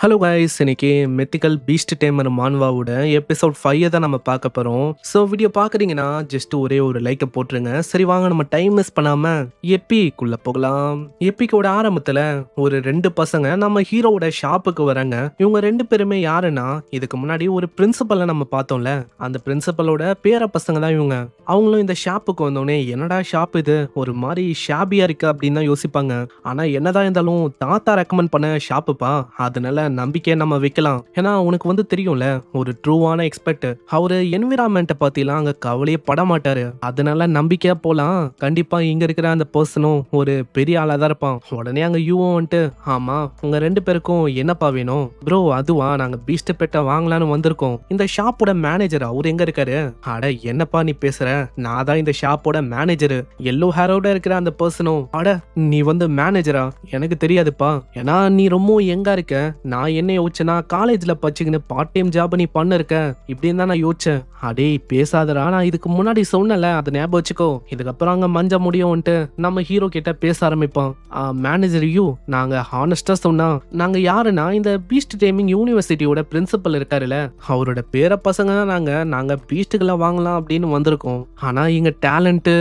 Hello guys, இன்னைக்கு மெத்திக்கல் Beast tamer மான்வாவோட episode 5 தான் நம்ம பார்க்க போகிறோம். ஸோ வீடியோ பார்க்குறீங்கன்னா ஜஸ்ட் ஒரே ஒரு லைக்கை போட்டுருங்க. சரி வாங்க நம்ம டைம் மிஸ் பண்ணாமல் எப்பிக்குள்ளே போகலாம். எப்பிக்கோட ஆரம்பத்தில் ஒரு 2 பசங்க நம்ம ஹீரோவோட ஷாப்புக்கு வராங்க. இவங்க 2 பேருமே யாருன்னா, இதுக்கு முன்னாடி ஒரு பிரின்சிபலை நம்ம பார்த்தோம்ல, அந்த பிரின்சிபலோட பேர பசங்க தான் இவங்க. அவங்களும் இந்த ஷாப்புக்கு வந்தோடனே என்னடா ஷாப் இது, ஒரு மாதிரி ஷாபியாக இருக்கு அப்படின்னு தான் யோசிப்பாங்க. ஆனால் என்னதான் இருந்தாலும் தாத்தா ரெக்கமெண்ட் பண்ண ஷாப்புப்பா, அதனால நம்பிக்கையை நம்ம வைக்கலாம். ஏன்னா உனக்கு வந்து தெரியும்ல, ஒரு ட்ரூவான எக்ஸ்பர்ட் அவரு என்விரான்மெண்ட்டை பத்திலாம் அங்க கவலையே பட மாட்டாரு. அதனால நம்பிக்கையா போலாம். கண்டிப்பா இங்க இருக்கிற அந்த பர்சனும் ஒரு பெரிய ஆளா தான் இருப்பான். உடனே அங்க யூவும் வந்துட்டு, ஆமா உங்க 2 பேருக்கும் என்னப்பா வேணும்? ப்ரோ அதுவா, நாங்க பீஸ்ட் பெட்டை வாங்கலான்னு வந்திருக்கோம். இந்த ஷாப்போட மேனேஜர் அவர் எங்க இருக்காரு? அட என்னப்பா நீ பேசுற, நான் தான் இந்த ஷாப்போட மேனேஜர். எல்லோ ஹேரோட இருக்கிற அந்த பர்சனும், அட நீ வந்து மேனேஜரா? எனக்கு தெரியாதுப்பா. ஏன்னா நீ ரொம்ப எங்க இருக்க. நான் என்ன யோசிச்சேன்னா, காலேஜ்ல படிச்சுக்கின்னு பார்ட் டைம் ஜாப் நீ பண்ண இருக்க இப்படின்னு தான் நான் யோசிச்சேன். அடே பேசாதடா, நான் இதுக்கு முன்னாடி சொன்னல, அதை ஞாபகம் வச்சுக்கோ. இதுக்கப்புறம் அங்க மஞ்ச முடியும்ட்டு நம்ம ஹீரோ கிட்ட பேச ஆரம்பிப்பான். மேனேஜர் யூ, நாங்க ஹானஸ்டா சொன்னா, நாங்க யாருன்னா இந்த பீஸ்ட் டேமிங் யூனிவர்சிட்டியோட பிரின்சிபல் இருக்காருல்ல, அவரோட பேர பசங்க தான் நாங்க பீஸ்டுகளை வாங்கலாம் அப்படின்னு வந்திருக்கோம். ஆனா இங்க டேலண்ட்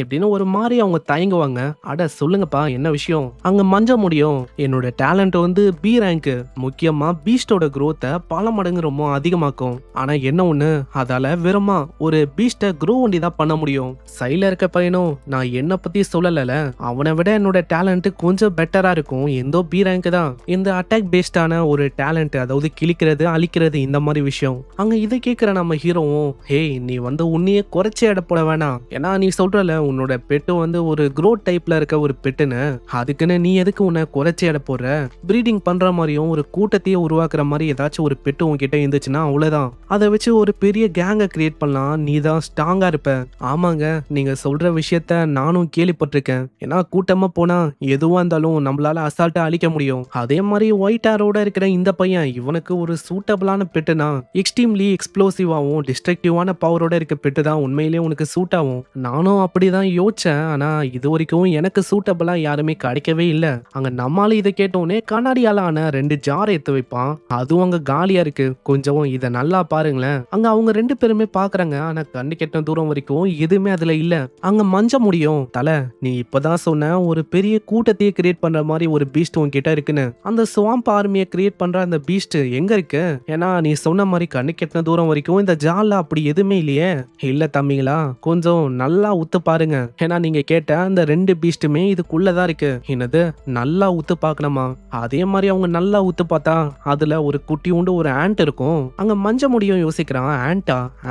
எப்படின்னு ஒரு மாதிரி அவங்க தயங்குவாங்க. அட சொல்லுங்கப்பா என்ன விஷயம்? அங்க மஞ்ச முடியும், என்னோட டேலண்ட் வந்து பி ரேங்க், முக்கியமா பீஸ்டோட growth பல மடங்கு ரொம்ப அதிகமாக்கும். ஆனா என்ன ஒண்ணு, அதால வெறுமா ஒரு பீஸ்ட க்ரோ ஒண்டி தான் பண்ண முடியும். சைல இருக்க பையனும் நான் என்ன பத்தி சொல்லல, அவனை விட என்னோட டேலண்ட் கொஞ்சம் பெட்டரா இருக்கும். எந்தோ பி ரேங்க் தான். இந்த அட்டாக் பேஸ்டான ஒரு டேலண்ட், அதாவது கிழிக்கிறது அழிக்கிறது இந்த மாதிரி விஷயம். அங்க இதை கேட்கிற நம்ம ஹீரோவும், ஹே நீ வந்து உன்னையே குறைச்சி எடை போட வேணாம். ஏன்னா நீ சொல்றல உன்னோட பெட்டு வந்து ஒரு க்ரோத் டைப்ல இருக்க ஒரு பெட்டுன்னு, அதுக்குன்னு நீ எதுக்கு உன்னை குறைச்சி எடை போடுற? ப்ரீடிங் பண்ற மாதிரியும் ஒரு கூட்டத்தையே உருவாக்குற மாதிரி ஏதாச்சும் ஒரு பெட்டு உன்கிட்ட இருந்துச்சுன்னா அவ்வளவுதான். அதை வச்சு ஒரு பெரிய கேங்கை கிரியேட் பண்ணலாம். நீ தான் ஸ்ட்ராங்கா இருப்ப. ஆமாங்க, நீங்க சொல்ற விஷயத்த நானும் கேள்விப்பட்டிருக்கேன். ஏன்னா கூட்டமா போனா எதுவா இருந்தாலும் நம்மளால அசால்ட்டா அழிக்க முடியும். அதே மாதிரி ஒயிட் ஹேரோட இருக்கிற இந்த பையன், இவனுக்கு ஒரு சூட்டபிளான பெட்டுனா, எக்ஸ்ட்ரீம்லி எக்ஸ்ப்ளோசிவாவும் டிஸ்ட்ரக்டிவான பவரோட இருக்க பெட்டு தான் உண்மையிலேயே உனக்கு சூட் ஆகும். நானும் அப்படிதான் யோசிச்சேன். ஆனா இது வரைக்கும் எனக்கு சூட்டபிளா யாருமே கிடைக்கவே இல்லை. அங்க நம்மளால இதை கேட்டோன்னே கண்ணாடியால ஆன 2 ஜார் எடுத்து வைப்பான். அதுவும் அங்க காலியா இருக்கு. கொஞ்சம் இதை நல்லா பாருங்களேன். அங்க அவங்க 2 பேருமே பாக்குறாங்க. ஆனா கண்ணு கெட்ட தூரம் வரைக்கும் எதுவுமே அதுல இல்ல. அங்க மஞ்ச முடியும். தலை, நீ இப்பதான் சொன்ன ஒரு பெரிய கூட்டத்தையே கிரியேட் பண்ற மாதிரி ஒரு பீஸ்ட் உன்கிட்ட இருக்குன்னு. அந்த ஸ்வாம்ப் ஆர்மியை கிரியேட் பண்ற அந்த பீஸ்ட் எங்க இருக்கு? ஏன்னா நீ சொன்ன மாதிரி கண்ணு கெட்ட தூரம் வரைக்கும் இந்த ஜால அப்படி எதுவுமே இல்லையே. இல்ல தம்பிங்களா, கொஞ்சம் நல்லா உத்து பாருங்க. ஏன்னா நீங்க கேட்ட அந்த 2 பீஸ்டுமே இதுக்குள்ளதான் இருக்கு. என்னது நல்லா உத்து பார்க்கணுமா? அதே மாதிரி அவங்க நல்லா உத்து பார்த்தா அதுல ஒரு குட்டி உண்டு ஒரு ஆண்ட் இருக்கும். அங்க மஞ்ச முடியும். யோசிக்கிறான்,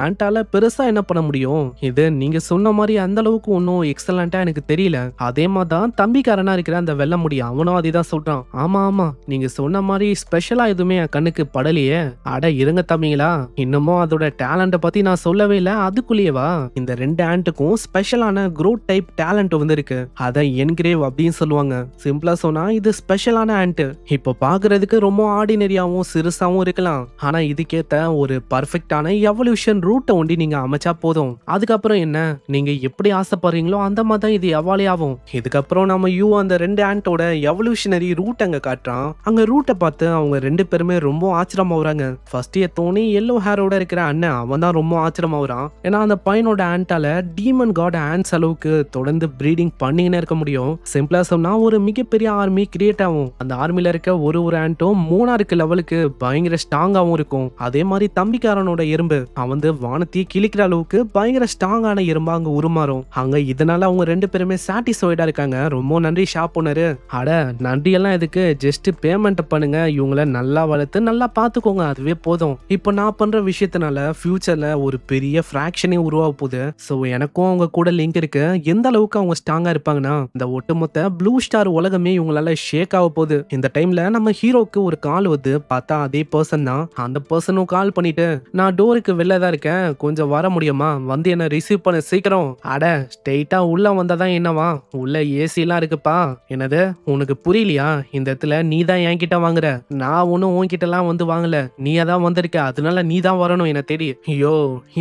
ஆண்டால பெருசா என்ன பண்ண முடியும்? இது நீங்க சொன்ன மாதிரி அந்த அளவுக்கு ஒன்னும் எக்ஸலண்டா எனக்கு தெரியல. அதே மாதிரி தான் தம்பிக்காரனா இருக்கிற அந்த வெள்ள முடி, அவனும் அதேதான் சொல்றான். ஆமா நீங்க சொன்ன மாதிரி ஸ்பெஷலா எதுவுமே என் கண்ணுக்கு படலையே. அட இருங்க தம்பிங்களா, இன்னமும் அதோட டேலண்ட பத்தி நான் சொல்லவே இல்லை. அதுக்குள்ளேயேவா இந்த 2 ஆண்ட்டுக்கும் ஸ்பெஷலான க்ரோத் டைப் டேலண்ட் வந்து இருக்கு. அதை என்கிரேவ் அப்படின்னு சொல்லுவாங்க. சிம்பிளா சொன்னா இது ஸ்பெஷலான ஆண்ட். இப்போ பாக்குறதுக்கு ரொம்ப ஆர்டினரியாவும் சிறுசாவும் இருக்கலாம். ஆனா இதுக்கேத்த ஒரு பர்ஃபெக்டான எவல்யூஷன் ரூட்டை ஒண்டி நீங்க அமைச்சா போதும். அதுக்கப்புறம் என்ன, நீங்க எப்படி ஆசைப்படுறீங்களோ அந்த மாதிரி தான் இது எவாலே ஆகும். இதுக்கப்புறம் நம்ம யூ அந்த 2 ஆண்டோட எவல்யூஷனரி ரூட் அங்க காட்டுறான். அங்க ரூட்டை பார்த்து அவங்க 2 பேருமே ரொம்ப ஆச்சரியமாகறாங்க. ஃபர்ஸ்ட் தோனி எல்லோ ஹேரோட இருக்கிற அண்ணன், அவன் தான் ரொம்ப ஆச்சரியமாகறான். ஏன்னா அந்த பையனோட ஆண்டால டீமன் காட் ஆண்ட்ஸ் அளவுக்கு தொடர்ந்து ப்ரீடிங் பண்ணிக்கினே இருக்க முடியும். சிம்பிளா சொன்னா ஒரு மிகப்பெரிய ஆர்மி கிரியேட் ஆகும். அந்த ஆர்மில இருக்க ஒரு ஆண்ட்டும் 3 லெவலுக்கு பயங்கர ஸ்ட்ராங்காவும் இருக்கும். அதே மாதிரி தம்பிக்காரனோட எறும்பு, அவன் வந்து வானத்தையே கிழிக்கிற அளவுக்கு பயங்கர ஸ்ட்ராங்கான எறும்பா அங்க உருமாறும். அங்க இதனால அவங்க 2 பேருமே சாட்டிஸ்ஃபைடா இருக்காங்க. ரொம்ப நன்றி ஷாப் ஓனரு. அட நன்றி எல்லாம் எதுக்கு, ஜஸ்ட் பேமெண்ட் பண்ணுங்க, இவங்கள நல்லா வளர்த்து நல்லா பாத்துக்கோங்க, அதுவே போதும். இப்போ நான் பண்ற விஷயத்தினால ஃபியூச்சர்ல ஒரு பெரிய ஃபிராக்ஷனே உருவாக போகுது. ஸோ எனக்கும் அவங்க கூட லிங்க் இருக்கு. எந்த அளவுக்கு அவங்க ஸ்ட்ராங்கா இருப்பாங்கன்னா, இந்த ஒட்டுமொத்த ப்ளூ ஸ்டார் உலகமே இவங்களால ஷேக் ஆக போகுது. இந்த டைம்ல நம்ம ஹீரோக்கு ஒரு கால் வந்து பார்த்தா அதே பர்சன் தான். அந்த பர்சனும் கால் பண்ணிட்டு, நான் டோருக்கு வெளில தான் இருக்கேன், கொஞ்சம் வர முடியுமா, வந்து என்ன ரிசீவ் பண்ண சீக்கிரம். அட ஸ்ட்ரெயிட்டா உள்ள வந்தாதான் என்னவா, உள்ள ஏசி எல்லாம் இருக்குப்பா. என்னது உனக்கு புரியலையா? இந்த இடத்துல நீ தான் என்கிட்ட வாங்குற, நான் ஒன்னும் உன்கிட்ட எல்லாம் வந்து வாங்கல, நீயா தான் வந்திருக்க, அதனால நீ தான் வரணும் என்ன தேடி. ஐயோ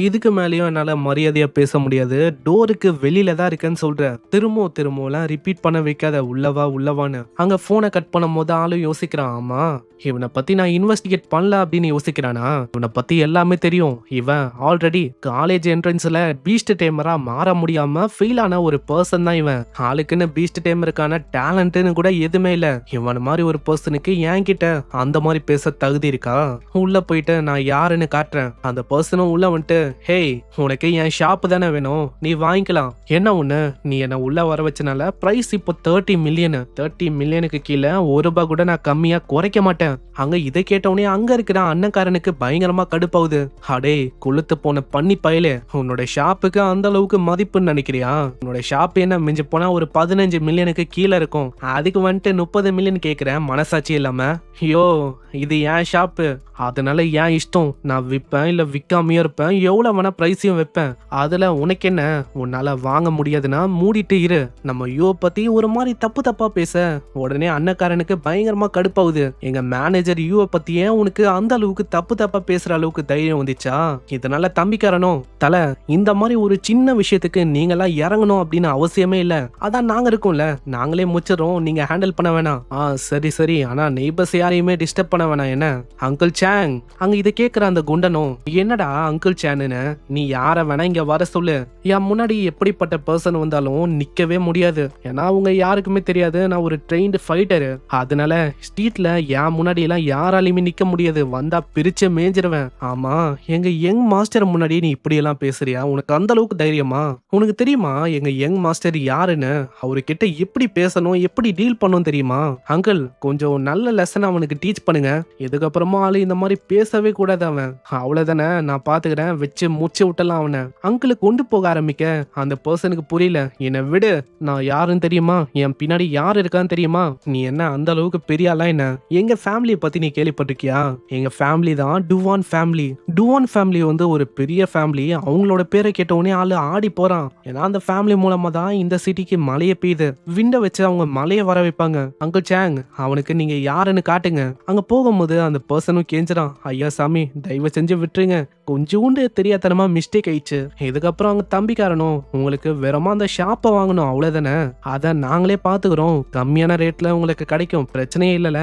இதுக்கு மேலேயும் என்னால மரியாதையா பேச முடியாது. டோருக்கு வெளியில தான் இருக்கேன்னு சொல்ற. திரும்பவும் ரிப்பீட் பண்ண வைக்காத, உள்ளவா உள்ளவான்னு. அங்க போனை கட் பண்ணும் போது ஆளும் யோசிக்கிறான். ஆமா இவனை பத்தி நான் இன்வெஸ்டிகேட் பண்ணல அப்படின்னு யோசிக்கிறானா? இவனை பத்தி எல்லாமே தெரியும். இவன் ஆல்ரெடி காலேஜ் என்ட்ரன்ஸ்ல பீஸ்ட் டேமரா மாற முடியாம ஃபெயில் ஆன ஒரு பர்சன் தான் இவன். ஆளுக்குன்னு பீஸ்ட் டேமருக்கான டேலண்ட்னு கூட எதுவுமே இல்ல. இவன் மாதிரி ஒரு பர்சனுக்கு என்கிட்ட அந்த மாதிரி பேச தகுதி இருக்கா? உள்ள போயிட்டு நான் யாருன்னு காட்டுறேன். அந்த பர்சனும் உள்ள வந்துட்டு, ஹேய், உனக்கு என் ஷாப் தானே வேணும், நீ வாங்கிக்கலாம். என்ன ஒண்ணு, நீ என்ன உள்ள வர வச்சனால பிரைஸ் இப்போ 30 மில்லியன். 30 மில்லியனுக்கு கீழே ₹1 கூட நான் கம்மியா குறைக்க மாட்டேன். அங்க இதை கேட்டவுடனே அங்க இருக்கிற அண்ணக்காரனுக்கு பயங்கரமா கடுப்பாகுது. அடே கொளுத்து போன பண்ணி பயலே, உன்னோட ஷாப்புக்கு அந்த அளவுக்கு மதிப்புன்னு நினைக்கிறியா? உன்னோட ஷாப் என்ன மிஞ்சி போனா ஒரு 15 மில்லியனுக்கு கீழே இருக்கும். அதுக்கு வந்துட்டு 30 மில்லியன் கேட்கிறேன் மனசாட்சி இல்லாம. ஐயோ, இது என் ஷாப்பு, அதனால என் இஷ்டம். நான் விற்பேன் இல்ல விற்காமையும் இருப்பேன், எவ்வளவு வேணா பிரைஸையும் வைப்பேன். அதுல உனக்கு என்ன? உன்னால வாங்க முடியாதுன்னா மூடிட்டு இரு. நம்ம யூ பத்தி ஒரு மாதிரி தப்பு தப்பா பேச உடனே அண்ணக்காரனுக்கு பயங்கரமா கடுப்பாகுது. எங்க மேனேஜர் யூ பத்தியே உனக்கு அந்த அளவுக்கு தப்பு தப்பா பேசுற அளவுக்கு தைரியம் வந்துச்சா? இதனால தம்பிக்காரனும், தல, இந்த மாதிரி ஒரு சின்ன விஷயத்துக்கு நீங்கெல்லாம் இறங்கணும் அப்படின்னு அவசியமே இல்ல. அதான் நாங்க இருக்கோம்ல, நாங்களே முச்சிடறோம், நீங்க ஹேண்டில் பண்ண வேணாம். சரி சரி, ஆனா நெய்பர்ஸ் யாரையுமே டிஸ்டர்ப் பண்ண வேணாம் என்ன? Uncle song. அங்க இதை கேட்கிற அந்த குண்டனும், என்னடா அங்கிள் சான்னு, நீ யார வேணா இங்க வர சொல்லு. என் முன்னாடி எப்படிப்பட்ட பர்சன் வந்தாலும் நிக்கவே முடியாது. ஏன்னா அவங்க யாருக்குமே தெரியாது நான் ஒரு ட்ரெயின்டு ஃபைட்டரு. அதனால ஸ்ட்ரீட்ல என் முன்னாடி எல்லாம் யாராலையுமே நிக்க முடியாது. வந்தா பிரிச்சு மேஞ்சிருவேன். ஆமா, எங்க யங் மாஸ்டர் முன்னாடி நீ இப்படி எல்லாம் பேசுறியா? உனக்கு அந்த அளவுக்கு தைரியமா? உனக்கு தெரியுமா எங்க யங் மாஸ்டர் யாருன்னு? அவர்கிட்ட எப்படி பேசணும், எப்படி டீல் பண்ணணும் தெரியுமா? அங்கிள், கொஞ்சம் நல்ல லெசன் அவனுக்கு டீச் பண்ணுங்க. இதுக்கப்புறமா ஆளு இந்த மாதிரி பேசவே கூடாது. அவன் அவ்வளவுதானே, நான் பாத்துக்கிறேன், வச்சு மூச்சு விட்டலாம் அவனை. அங்கிள் கொண்டு போக ஆரம்பிக்க அந்த பர்சனுக்கு புரியல. என்னை விடு, நான் யாருன்னு தெரியுமா? என் பின்னாடி யார் இருக்கான்னு தெரியுமா? நீ என்ன அந்த அளவுக்கு பெரிய ஆளா என்ன? எங்க ஃபேமிலியை பத்தி நீ கேள்விப்பட்டிருக்கியா? எங்க ஃபேமிலி தான் டுவான் ஃபேமிலி. டுவான் ஃபேமிலி வந்து ஒரு பெரிய ஃபேமிலி. அவங்களோட பேரை கேட்ட உடனே ஆளு ஆடி போறான். ஏன்னா அந்த ஃபேமிலி மூலமா தான் இந்த சிட்டிக்கு மழையை பெய்யுது. விண்ட வச்சு அவங்க மழையை வர வைப்பாங்க. அங்கிள் சாங், அவனுக்கு நீங்க யாருன்னு காட்டுங்க. அங்க போகும்போது அந்த பர்சனும் கேஞ்சிடான், ஐயா சாமி, தயவு செஞ்சு விட்டுருங்க, கொஞ்சோண்டு தெரியாதனமா மிஸ்டேக் ஆயிடுச்சு. இதுக்கப்புறம் அவங்க தம்பிக்காரனும், உங்களுக்கு வெறுமா அந்த ஷாப்பை வாங்கணும் அவ்வளவுதானே, அதை நாங்களே பாத்துக்கிறோம், கம்மியான ரேட்ல உங்களுக்கு கிடைக்கும், பிரச்சனையே இல்லல.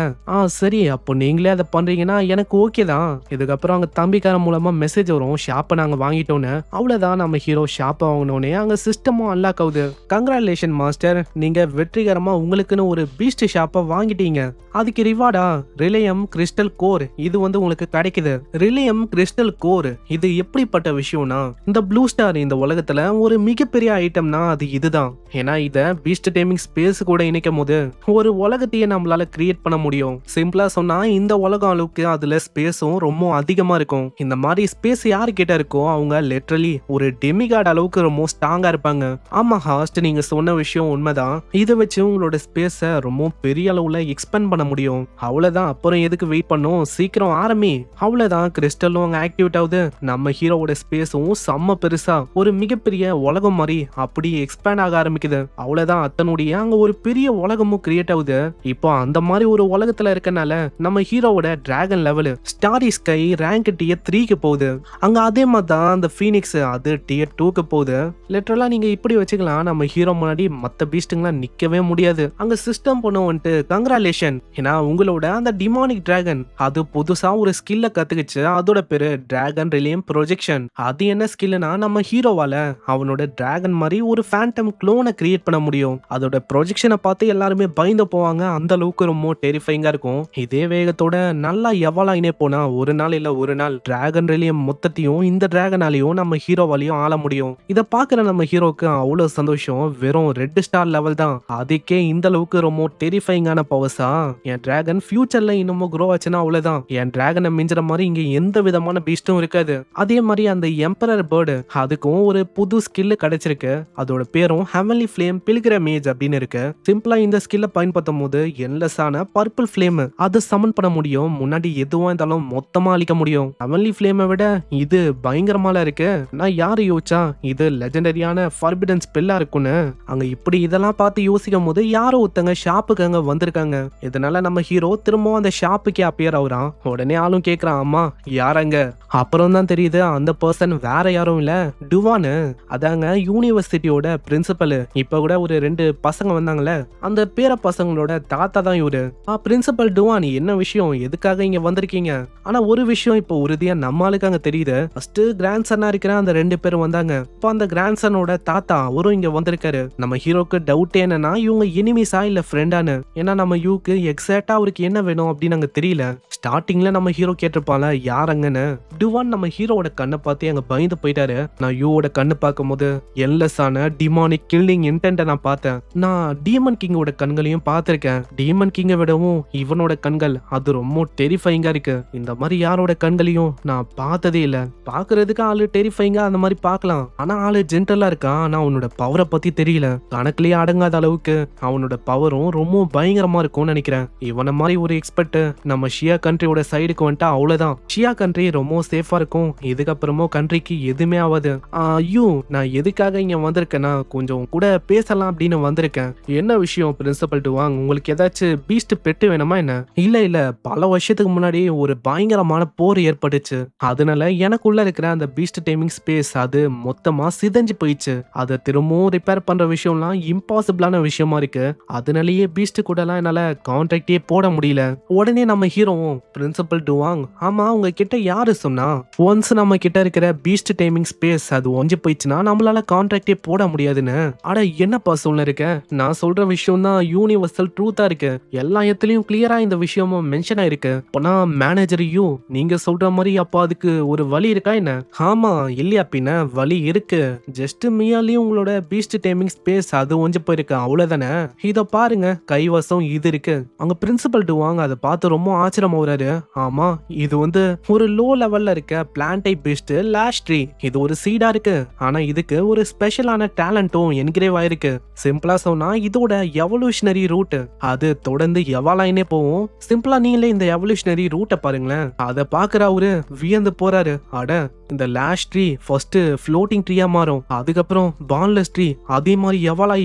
சரி, அப்போ நீங்களே அதை பண்றீங்கன்னா எனக்கு ஓகே தான். இதுக்கப்புறம் அவங்க தம்பிக்காரன் மூலமா மெசேஜ் வரும், ஷாப்பை நாங்க வாங்கிட்டோன்னு. அவ்வளவுதான், நம்ம ஹீரோ ஷாப்பை வாங்கினோடனே அங்க சிஸ்டமும் அன்லாக் ஆகுது. கங்க்ராச்சுலேஷன் மாஸ்டர், நீங்க வெற்றிகரமா உங்களுக்குன்னு ஒரு பீஸ்ட் ஷாப்பை வாங்கிட்டீங்க. அதுக்கு ரிவார்டா ரிலையம் கிறிஸ்டல் கோர் இது வந்து உங்களுக்கு கிடைக்குது. ரிலையம் கிறிஸ்டல் கோர் இது எப்படிப்பட்ட விஷயம்னா, இந்த ப்ளூ ஸ்டார் இந்த உலகத்துல ஒரு மிகப்பெரிய ஐட்டம்னா அது இதுதான். ஏன்னா இத பீஸ்ட் டேமிங் ஸ்பேஸ் கூட இணைக்கும் போது ஒரு உலகத்தையே நம்மளால கிரியேட் பண்ண முடியும். சிம்பிளா சொன்னா இந்த உலகம் அளவுக்கு அதுல ஸ்பேஸும் ரொம்ப அதிகமா இருக்கும். இந்த மாதிரி ஸ்பேஸ் யாரு கிட்ட இருக்கோ அவங்க லிட்டரலி ஒரு டெமிகாட் அளவுக்கு ரொம்ப ஸ்ட்ராங்கா இருப்பாங்க. ஆமா ஹாஸ்ட், நீங்க சொன்ன விஷயம் உண்மைதான். இதை வச்சு உங்களோட ஸ்பேஸ ரொம்ப பெரிய அளவுல எக்ஸ்பேண்ட் பண்ண முடியும். அவ்வளவுதான், அப்புறம் எதுக்கு வெயிட் பண்ணும், சீக்கிரம் ஆரம்பி. அவ்வளவுதான், கிறிஸ்டலும் அங்க ஆக்டிவேட் ஆகுது. நம்ம ஹீரோவோட ஸ்பேஸும் செம்ம பெருசா ஒரு மிகப்பெரிய உலகம் மாதிரி அப்படி எக்ஸ்பேண்ட் ஆக ஆரம்பிக்குது. அவ்வளவுதான், அத்தனுடைய அங்க ஒரு பெரிய உலகமும் கிரியேட் ஆகுது. இப்போ அந்த மாதிரி ஒரு உலகத்துல இருக்கனால நம்ம ஹீரோவோட dragon level starry sky rank tier 3க்கு போகுது. அங்க அதே மாதிரி தான் அந்த ஃபீனிக்ஸ் அது டியர் 2க்கு போகுது. லிட்டரலா நீங்க இப்படி வச்சுக்கலாம், நம்ம ஹீரோ முன்னாடி மத்த பீஸ்டுங்களாம் நிக்கவே முடியாது. அங்க சிஸ்டம் பண்ண வந்துட்டு கங்க்ராச்சுலேஷன், ஏன்னா உங்களோட அந்த டிமானிக் டிராகன் அது புதுசா ஒரு ஸ்கில்ல கத்துக்கிச்சு. அதோட பேரு டிராகன் ரிலியம் ப்ரொஜெக்ஷன். அது என்ன ஸ்கில்னா, நம்ம ஹீரோவால அவனோட டிராகன் மாதிரி ஒரு ஃபேண்டம் க்ளோனை கிரியேட் பண்ண முடியும். அதோட ப்ரொஜெக்ஷனை பார்த்து எல்லாருமே பயந்து போவாங்க. அந்த அளவுக்கு ரொம்ப டெரிஃபைங்கா இருக்கும். இதே வேகத்தோட நல்லா எவ்வளோ போனா ஒரு நாள் இல்ல ஒரு நாள் டிராகன் ரிலியம் மொத்தத்தையும் இந்த டிராகனாலையும் நம்ம ஹீரோவாலையும் ஆள முடியும். இதை பார்க்குற நம்ம ஹீரோக்கு அவ்வளவு சந்தோஷம். வெறும் 2 ஸ்டார் லெவல் தான், அதுக்கே இந்த அளவுக்கு ரொம்ப டெரிஃபைங்கான பவர்ஸா? என் டிராகன் ஃபியூச்சர்ல இன்னமும் க்ரோ ஆச்சுன்னா அவ்வளவுதான், என் டிராகனை மிஞ்சுற மாதிரி இங்க எந்த விதமான பீஸ்டும் இருக்காது. அதே மாதிரி அந்த எம்பரர் பேர்டு அதுக்கும் ஒரு புது ஸ்கில் கிடைச்சிருக்கு. அதோட பேரும் ஹெவன்லி ஃப்ளேம் பில்கிரமேஜ் அப்படின்னு இருக்கு. சிம்பிளா இந்த ஸ்கில்ல பயன்படுத்தும் போது என்லெஸ்ஸான பர்பிள் ஃப்ளேம் அது சமன் பண்ண முடியும். முன்னாடி எதுவா இருந்தாலும் மொத்தமா அழிக்க முடியும். ஹெவன்லி ஃப்ளேமை விட இது பயங்கரமால இருக்கு. நான் யாரு யோசிச்சா இது லெஜெண்டரியான ஃபர்பிடன் ஸ்பெல்லா இருக்குன்னு. அங்க இப்படி இதெல்லாம் பார்த்து யோசிக்கும் போது யாரோ ஒருத்தங்க ஷாப்புக்கு அங்க வந்திருக்காங்க. இதனால நம்ம ஹீரோ திரும்பவும் அந்த ஷாப்புக்கே அப்பியர் ஆகுறான். உடனே ஆளும் கேக்குறான், அம்மா யாரங்க? அப்புறம் அப்புறம் தான் தெரியுது அந்த பர்சன் வேற யாரும் இல்ல, டுவானு. அதாங்க யூனிவர்சிட்டியோட பிரின்சிபல். இப்ப கூட ஒரு 2 பசங்க வந்தாங்கல்ல, அந்த பேர பசங்களோட தாத்தா தான் இவரு. பிரின்சிபல் டுவான், என்ன விஷயம், எதுக்காக இங்க வந்திருக்கீங்க? ஆனா ஒரு விஷயம் இப்போ உறுதியா நம்மளுக்கு அங்க தெரியுது. ஃபர்ஸ்ட் கிராண்ட் சன்னா இருக்கிற அந்த 2 பேரும் வந்தாங்க. இப்போ அந்த கிராண்ட் சனோட தாத்தா அவரும் இங்க வந்திருக்காரு. நம்ம ஹீரோக்கு டவுட் என்னன்னா இவங்க எனிமீஸா இல்ல ஃப்ரெண்டானு. ஏன்னா நம்ம யூக்கு எக்ஸாக்டா அவருக்கு என்ன வேணும் அப்படின்னு அங்க தெரியல. ஸ்டார்டிங்ல நம்ம ஹீரோ கேட்டிருப்பால யாரங்கன்னு. டுவான் நம்ம ஹீரோவோட கண்ணை பார்த்து அங்க பயந்து போயிட்டாரு. நான் யூவோட கண்ணு பார்க்கும்போது என்லெஸ்ஸான டிமானிக் கில்லிங் இன்டென்ட்டை நான் பார்த்தேன். நான் டீமன் கிங்கோட கண்களையும் பார்த்திருக்கேன். டீமன் கிங்கை விடவும் இவனோட கண்கள் அது ரொம்ப டெரிஃபைங்கா இருக்கு. இந்த மாதிரி யாரோட கண்களையும் நான் பார்த்ததே இல்ல. பாக்குறதுக்கு ஆளு டெரிஃபைங்கா அந்த மாதிரி பார்க்கலாம், ஆனா ஆளு ஜென்டலா இருக்கான். ஆனா அவனோட பவரை பத்தி தெரியல. கணக்குலயே அடங்காத அளவுக்கு அவனோட பவரும் ரொம்ப பயங்கரமா இருக்கும்னு நினைக்கிறேன். இவன மாதிரி ஒரு எக்ஸ்பர்ட் நம்ம ஷியா கண்ட்ரியோட சைடுக்கு வந்துட்டா அவ்வளவுதான். ஷியா கண்ட்ரி ரொம்ப சேஃபா இருக்கும். இதுக்கப்புறமும் கண்ட்ரிக்கு எதுவுமே ஆகாது. ஐயோ, நான் எதுக்காக இங்க வந்திருக்கேன்னா கொஞ்சம் கூட பேசலாம் அப்படின்னு வந்திருக்கேன். என்ன விஷயம் பிரின்சிபல் டுவாங், உங்களுக்கு ஏதாச்சும் பீஸ்ட் பெட்டு வேணுமா என்ன? இல்ல பல வருஷத்துக்கு முன்னாடி ஒரு பயங்கரமான போர் ஏற்பட்டுச்சு. அதனால எனக்குள்ள இருக்கிற அந்த பீஸ்ட் டைமிங் ஸ்பேஸ் அது மொத்தமா சிதைஞ்சு போயிடுச்சு. அதை திரும்பவும் ரிப்பேர் பண்ற விஷயம்லாம் இம்பாசிபிளான விஷயமா இருக்கு. அதனாலயே பீஸ்ட் கூட எல்லாம் என்னால கான்ட்ராக்டே போட முடியல. உடனே நம்ம ஹீரோவும், பிரின்சிபல் டுவாங், ஆமா உங்ககிட்ட யாரு சொன்னா ஒன்ஸ் நம்ம கிட்ட இருக்கிற பீஸ்ட் டைமிங் ஸ்பேஸ் அது ஒஞ்சி போயிடுச்சுன்னா நம்மளால கான்ட்ராக்டே போட முடியாதுன்னு. அட என்னப்பா சொல்ல இருக்க, நான் சொல்ற விஷயம் தான் யூனிவர்சல் ட்ரூத்தா இருக்கு. எல்லா இடத்துலயும் கிளியரா இந்த விஷயமும் மென்ஷன் ஆயிருக்கு. அப்பனா மேனேஜர் யூ, நீங்க சொல்ற மாதிரி அப்போ அதுக்கு ஒரு வழி இருக்கா என்ன? ஆமா இல்லையா பின்ன வழி இருக்கு. ஜஸ்ட் மியாலையும் உங்களோட பீஸ்ட் டைமிங் ஸ்பேஸ் அது ஒஞ்சி போயிருக்கு அவ்வளவுதானே. இத பாருங்க கைவசம் இது இருக்கு. அங்க பிரின்சிபல் டுவாங்க அதை பார்த்து ரொம்ப ஆச்சரியமா வராரு. ஆமா இது வந்து ஒரு லோ லெவல்ல இருக்க plant type Beast lash tree. இது ஒரு சீடா இருக்கு. ஆனா இதுக்கு ஒரு ஸ்பெஷலான டேலண்டும் என்கிரேவ் ஆயிருக்கு. சிம்பிளா சொன்னா இதோட எவல்யூஷனரி ரூட் அது தொடர்ந்து எவாலாயினே போகும். சிம்பிளா நீங்களே இந்த எவல்யூஷனரி ரூட்டை பாருங்களேன். அதை பாக்குற அவரு வியந்து போறாரு. அட இந்த லாஷ் ட்ரீ ஃபர்ஸ்ட் ஃப்ளோட்டிங் ட்ரீயா மாறும், அதுக்கப்புறம் பான்லெஸ் ட்ரீ, அதே மாதிரி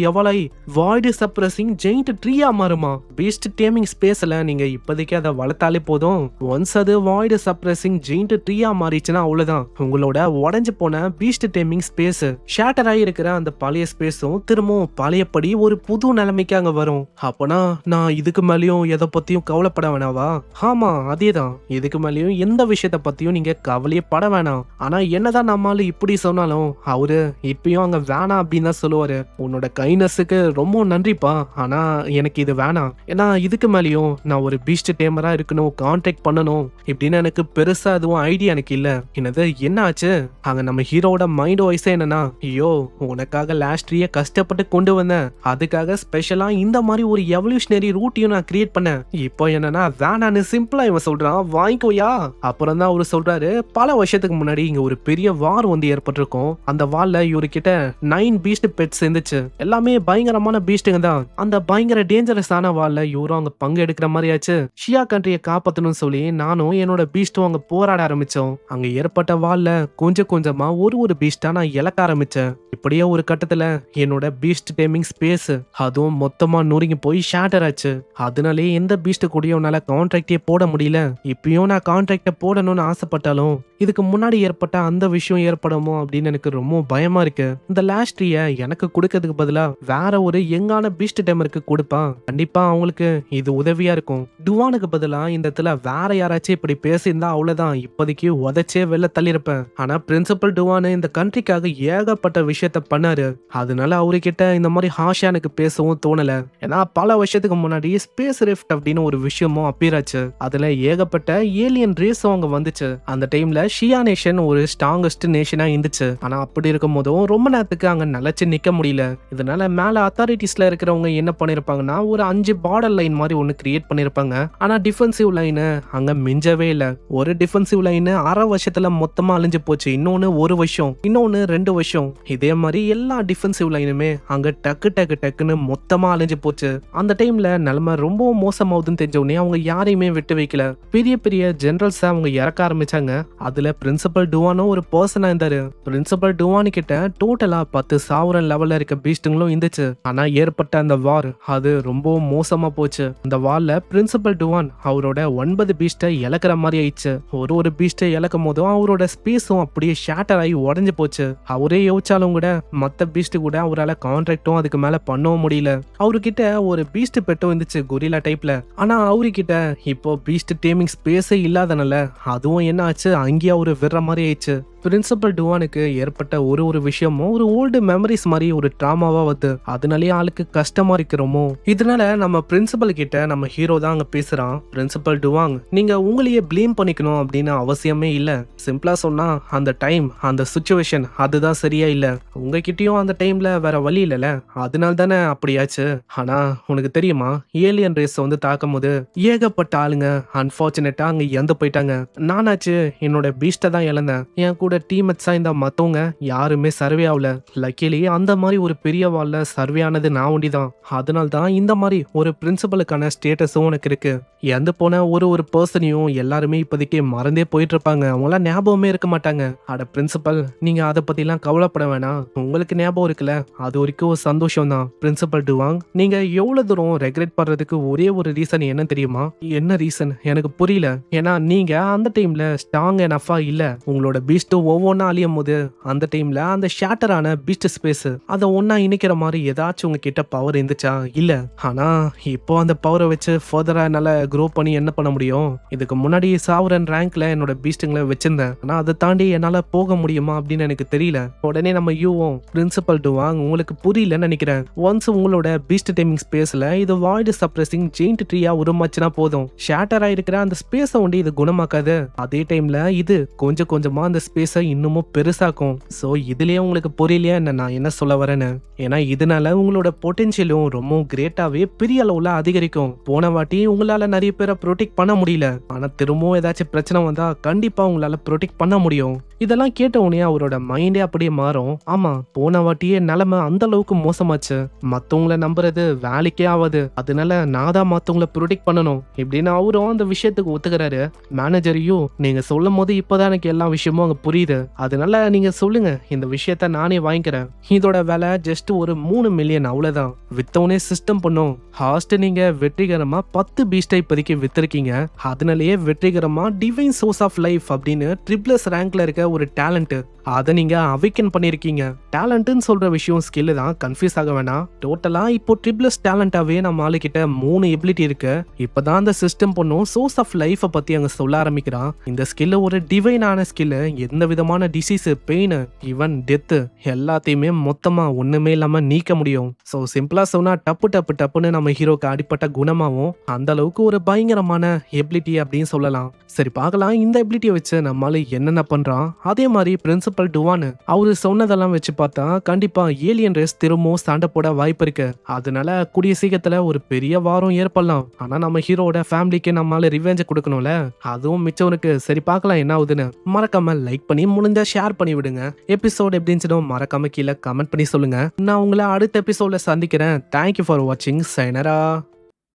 எவலாய் வாய்டு சப்ரஸிங் ஜெயிண்ட் ட்ரீயா மாறுமா. பீஸ்ட் டேமிங் ஸ்பேஸ்ல நீங்க இப்போதைக்கு அதை வளர்த்தாலே போதும். ஒன்ஸ் அது வாய்டு சப்ரஸிங் ஜெயிண்ட் ட்ரீயா மாறிச்சுன்னா அவ்வளவுதான். உங்களோட உடஞ்சு போன பீஸ்ட் டேமிங் ஸ்பேஸ் ஷேட்டர் ஆகி இருக்கிற அந்த பழைய ஸ்பேஸும் திரும்பவும் பழையபடி ஒரு புது நிலைமைக்கு அங்க வரும். அப்பனா நான் இதுக்கு மேலேயும் எதை பத்தியும் கவலைப்பட வேணாவா? ஆமா அதேதான். இதுக்கு மேலேயும் எந்த விஷயத்த பத்தியும் நீங்க கவலையே பட வேணாம். ஆனா என்னதான் நம்மளால இப்படி சொன்னாலும் அவரு இப்பயும் அங்க வேணாம் அப்படின்னு தான் சொல்லுவாரு. உன்னோட கைனஸுக்கு ரொம்ப நன்றிப்பா, ஆனா எனக்கு இது வேணாம். ஏன்னா இதுக்கு மேலேயும் நான் ஒரு பீஸ்ட் டேமரா இருக்கணும், கான்டாக்ட் பண்ணணும் இப்படின்னு எனக்கு பெருசா எதுவும் ஐடியா எனக்கு இல்ல. என்னது என்ன ஆச்சு? அங்க நம்ம ஹீரோட மைண்ட் வாய்ஸ் என்னன்னா, ஐயோ உனக்காக லாஸ்ட் ட்ரீய கஷ்டப்பட்டு கொண்டு வந்தேன், அதுக்காக ஸ்பெஷலா இந்த மாதிரி ஒரு எவல்யூஷனரி ரூட்டையும் நான் கிரியேட் பண்ணேன். இப்போ என்னன்னா வேணான்னு சிம்பிளா இவன் சொல்றான், வாங்கிக்கோயா. அப்புறம் தான் அவரு சொல்றாரு, பல வருஷத்துக்கு முன்னாடி இங்க ஒரு பெரிய வார் வந்து ஏற்பட்டிருக்கும். அந்த வார்ல இவர்கிட்ட 9 பீஸ்ட் பெட்ஸ் இருந்துச்சு. எல்லாமே பயங்கரமான பீஸ்டுங்க தான். அந்த பயங்கர டேஞ்சரஸான வார்ல இவரும் அங்க பங்கு எடுக்கிற மாதிரி ஆச்சு. ஷியா கண்ட்ரியை காப்பாத்தணும்னு சொல்லி நானும் என்னோட பீஸ்டும் அங்க போராட ஆரம்பிச்சோம். அங்க ஏற்பட்ட வார்ல கொஞ்சம் கொஞ்சமா ஒரு பீஸ்டா நான் இழக்க ஆரம்பிச்சேன். இப்படியே ஒரு கட்டத்துல என்னோட பீஸ்ட் டேமிங் ஸ்பேஸ் அதுவும் மொத்தமா நொறுங்கி போய் ஷேட்டர் ஆச்சு. அதனாலே எந்த பீஸ்ட் கூடயும் என்னால கான்ட்ராக்டே போட முடியல. இப்பயும் நான் கான்ட்ராக்ட போடணும்னு ஆசைப்பட்டாலும் இதுக்கு முன்னாடி ஏற்பட்ட அந்த விஷயம் ஏற்படுமோ அப்படின்னு எனக்கு ரொம்ப பயமா இருக்கு. இந்த லாஸ்ட் ட்ரீய எனக்கு கொடுக்கறதுக்கு பதிலா வேற ஒரு யங்கான பீஸ்ட் டைமருக்கு கொடுப்பான். கண்டிப்பா அவங்களுக்கு இது உதவியா இருக்கும். டுவானுக்கு பதிலா இந்த இடத்துல வேற யாராச்சும் இப்படி பேசியிருந்தா அவ்வளவுதான், இப்போதைக்கு உதச்சே வெளில தள்ளியிருப்பேன். ஆனா பிரின்சிபல் டுவானு இந்த கண்ட்ரிக்காக ஏகப்பட்ட விஷயத்த பண்ணாரு. அதனால அவர்கிட்ட இந்த மாதிரி ஹாஷா எனக்கு பேசவும் தோணல. ஏன்னா பல வருஷத்துக்கு முன்னாடி ஸ்பேஸ் ரிஃப்ட் அப்படின்னு ஒரு விஷயமும் அப்பீர் ஆச்சு. அதுல ஏகப்பட்ட ஏலியன் ரேஸும் அங்க வந்துச்சு. அந்த டைம்ல ஷியா நேஷன் ஒரு ஸ்ட்ராங்கஸ்ட் நேஷனா இருந்துச்சு. ஆனா அப்படி இருக்கும் போதும் ரொம்ப நேரத்துக்கு அங்க நிலைச்சு நிக்க முடியல. இதனால மேல அத்தாரிட்டிஸ்ல இருக்கிறவங்க என்ன பண்ணிருப்பாங்கன்னா ஒரு 5 பார்டர் லைன் மாதிரி ஒன்னு கிரியேட் பண்ணிருப்பாங்க. ஆனா டிஃபென்சிவ் லைன் அங்க மிஞ்சவே இல்ல. ஒரு டிஃபென்சிவ் லைன் அரை வருஷத்துல மொத்தமா அழிஞ்சு போச்சு, இன்னொன்னு 1 வருஷம், இன்னொன்னு 2 வருஷம். இதே மாதிரி எல்லா டிஃபென்சிவ் லைனுமே அங்க டக்குன்னு மொத்தமா அழிஞ்சு போச்சு. அந்த டைம்ல நிலைமை ரொம்ப மோசமாவுதுன்னு தெரிஞ்ச உடனே அவங்க யாரையுமே விட்டு வைக்கல. பெரிய பெரிய ஜெனரல்ஸ் அவங்க இறக்க ஆரம்பிச்சாங்க. அதுல பிரின்சிபல் டுவானும் ஒரு பர்சனா இருந்தாரு. பிரின்சிபல் டுவானு கிட்ட டோட்டலா 10 சாவரன் லெவல்ல இருக்க பீஸ்டுங்களும் இருந்துச்சு. ஆனா ஏற்பட்ட அந்த வார் அது ரொம்ப மோசமா போச்சு. அந்த வார்ல பிரின்சிபல் டுவான் அவரோட 9 பீஸ்ட இழக்கிற மாதிரி ஆயிடுச்சு. ஒரு பீஸ்ட இழக்கும் போதும் அவரோட ஸ்பேஸும் அப்படியே ஷேட்டர் ஆகி உடஞ்சு போச்சு. அவரே யோசிச்சாலும் கூட மத்த பீஸ்ட் கூட அவரால் கான்ட்ராக்டும் அதுக்கு மேல பண்ணவும் முடியல. அவர்கிட்ட ஒரு பீஸ்ட் பெட்டும் இருந்துச்சு கொரில்லா டைப்ல. ஆனா அவர்கிட்ட இப்போ பீஸ்ட் டேமிங் ஸ்பேஸே இல்லாதனால அதுவும் என்ன ஆச்சு, அங்கேயே அவரு விடுற மாதிரி ஆயிடுச்சு. பிரின்சிபல் டுவானுக்கு ஏற்பட்ட ஒரு விஷயமும் ஒரு ஓல்டு மெமரிஸ் மாதிரி ஒரு ட்ராமாவா வருது. அதனாலேயே ஆளுக்கு கஷ்டமா இருக்கிறோமோ. இதனால நம்ம பிரின்சிபல் கிட்ட நம்ம ஹீரோ தான் அங்க பேசுறான். பிரின்சிபல் டுவாங், நீங்க உங்களையே ப்ளேம் பண்ணிக்கணும் அப்படின்னு அவசியமே இல்ல. சிம்பிளா சொன்னா அந்த டைம் அந்த சுச்சுவேஷன் அதுதான் சரியா இல்ல. உங்ககிட்டயும் அந்த டைம்ல வேற வழி இல்லல, அதனால தானே அப்படியாச்சு. ஆனா உனக்கு தெரியுமா, ஏலியன் ரேஸ் வந்து தாக்கும் போது ஏகப்பட்ட ஆளுங்க அன்பார்ச்சுனேட்டா அங்க இறந்து போயிட்டாங்க. நானாச்சு என்னோட பீஸ்ட தான் இழந்தேன். என் கூட டீம்மேட்ஸா இந்த மத்தவங்க யாருமே சர்வே ஆகல. லக்கிலி அந்த மாதிரி ஒரு பெரிய வால்ல சர்வே ஆனது நான் ஒண்டிதான். அதனால தான் இந்த மாதிரி ஒரு பிரின்சிபலுக்கான ஸ்டேட்டஸும் உனக்கு இருக்கு. இறந்து போன ஒரு பர்சனையும் எல்லாருமே இப்போதைக்கு மறந்தே போயிட்டு இருப்பாங்க. அவங்களாம் ஞாபகமே இருக்க மாட்டாங்க. அட பிரின்சிபல், நீங்க அதை பத்திலாம் கவலைப்பட வேணாம். உங்களுக்கு ஞாபகம் இருக்குல்ல, அது வரைக்கும் ஒரு சந்தோஷம் தான். பிரின்சிபல் டுவாங், நீங்க எவ்வளவு தூரம் ரெக்ரெட் பண்றதுக்கு ஒரே ஒரு ரீசன் என்ன தெரியுமா? என்ன ரீசன் எனக்கு புரியல. ஏன்னா நீங்க அந்த டைம்ல ஸ்ட்ராங் எனஃபா இல்ல. உங்களோட பீஸ்ட் ஒவ்வொன்னா அழியும் போது அந்த டைம்ல அந்த ஷேட்டரான பீஸ்ட் ஸ்பேஸ் அதை ஒன்னா இணைக்கிற மாதிரி ஏதாச்சும் உங்ககிட்ட பவர் இருந்துச்சா? இல்ல. ஆனா இப்போ அந்த பவரை வச்சு ஃபர்தரா என்னால க்ரோ பண்ணி என்ன பண்ண முடியும்? இதுக்கு முன்னாடி சாவரன் ரேங்க்ல என்னோட பீஸ்டுங்களை வச்சிருந்தேன். ஆனா அதை தாண்டி என்னால போக முடியுமா அப்படின்னு எனக்கு தெரியல. உடனே நம்ம யூவும் பிரின்சிபல் டுவாங், உங்களுக்கு புரியலன்னு நினைக்கிறேன். ஒன்ஸ் உங்களோட பீஸ்ட் டைமிங் ஸ்பேஸ்ல இது வாய்டு சப்ரஸிங் ஜெயிண்ட் ட்ரீயா உருமாச்சுனா போதும். ஷேட்டரா இருக்கிற அந்த ஸ்பேஸை ஒண்டி இது குணமாக்காது. அதே டைம்ல இது கொஞ்சம் கொஞ்சமா அந்த ஸ்பேஸை இன்னமும் பெருசாக்கும். சோ இதுலயே உங்களுக்கு புரியலையா என்ன நான் என்ன சொல்ல வரேன்னு? ஏன்னா இதனால உங்களோட பொட்டன்ஷியலும் ரொம்ப கிரேட்டாவே பெரிய அளவுல அதிகரிக்கும். போன வாட்டி உங்களால நிறைய பேரை ப்ரொடெக்ட் பண்ண முடியல. ஆனா திரும்பவும் ஏதாச்சும் பிரச்சனை வந்தா கண்டிப்பா உங்களால ப்ரொடெக்ட் பண்ண முடியும். இதெல்லாம் கேட்ட உடனே அவரோட மைண்டே அப்படியே மாறும். ஆமா, போன வாட்டியே நிலைமை அந்த அளவுக்கு மோசமாச்சு. மத்தவங்கள நம்புறது வேலைக்கே ஆகாது. அதனால நான் தான் மத்தவங்கள ப்ரொடெக்ட் பண்ணணும் இப்படின்னு அவரும் அந்த விஷயத்துக்கு ஒத்துக்கிறாரு. மேனேஜரையும், நீங்க சொல்லும் போது இப்பதான் எனக்கு எல்லா விஷயமும் அங்க புரியுது. அதனால நீங்க சொல்லுங்க, இந்த விஷயத்த நானே வாங்கிக்கிறேன். இதோட விலை ஜஸ்ட் ஒரு 3 மில்லியன் அவ்வளவுதான். வித்தவனே சிஸ்டம் பண்ணும். ஹாஸ்ட் நீங்க வெற்றிகரமா 10 பீஸ்டை இப்போதைக்கு வித்திருக்கீங்க. அதனாலேயே வெற்றிகரமா டிவைன் சோர்ஸ் ஆஃப் லைஃப் அப்படின்னு ட்ரிபிள்ஸ் ரேங்க்ல இருக்க ஒரு டேலண்ட் அதை நீங்க அவைக்கன் பண்ணிருக்கீங்க. டேலண்ட்னு சொல்ற விஷயம் ஸ்கில் தான், கன்ஃபியூஸ் ஆக வேணாம். டோட்டலா இப்போ ட்ரிபிள்ஸ் டேலண்டாவே நம்ம ஆளுகிட்ட 3 எபிலிட்டி இருக்கு. இப்பதான் அந்த சிஸ்டம் பண்ணும் சோர்ஸ் ஆஃப் லைஃப் பத்தி அங்க சொல்ல ஆரம்பிக்கிறான். இந்த ஸ்கில் ஒரு டிவைனான ஸ்கில். எந்த விதமான டிசீஸ், பெயின், ஈவன் டெத் எல்லாத்தையுமே மொத்தமா ஒண்ணுமே இல்லாம நீக்க முடியும். சோ சிம்பிளா சொன்னா டப்புன்னு நம்ம ஹீரோக்கு அடிப்பட்ட குணமாவும் அந்த அளவுக்கு ஒரு பயங்கரமான எபிலிட்டி அப்படின்னு சொல்லலாம். சரி பார்க்கலாம் இந்த எபிலிட்டியை வச்சு நம்மளால என்னென்ன பண்றான். அதே மாதிரி பிரின்சிபல் டுவான் அவரு சொன்னதெல்லாம் வச்சு பார்த்தா கண்டிப்பா ஏலியன் ரேஸ் திரும்பவும் சண்டை போட வாய்ப்பு இருக்கு. அதனால கூடிய சீக்கிரத்துல ஒரு பெரிய வாரம் ஏற்படலாம். ஆனா நம்ம ஹீரோட ஃபேமிலிக்கு நம்மளால ரிவெஞ்ச் கொடுக்கணும்ல, அதுவும் மிச்சவனுக்கு. சரி பார்க்கலாம் என்ன ஆகுதுன்னு. மறக்காம லைக் பண்ணி முடிஞ்சா ஷேர் பண்ணி விடுங்க. எபிசோட் எப்படி இருந்துச்சுனோ மறக்காம கீழே கமெண்ட் பண்ணி சொல்லுங்க. நான் உங்களை அடுத்த எபிசோட்ல சந்திக்கிறேன். தேங்க்யூ ஃபார் வாட்சிங். சைனரா.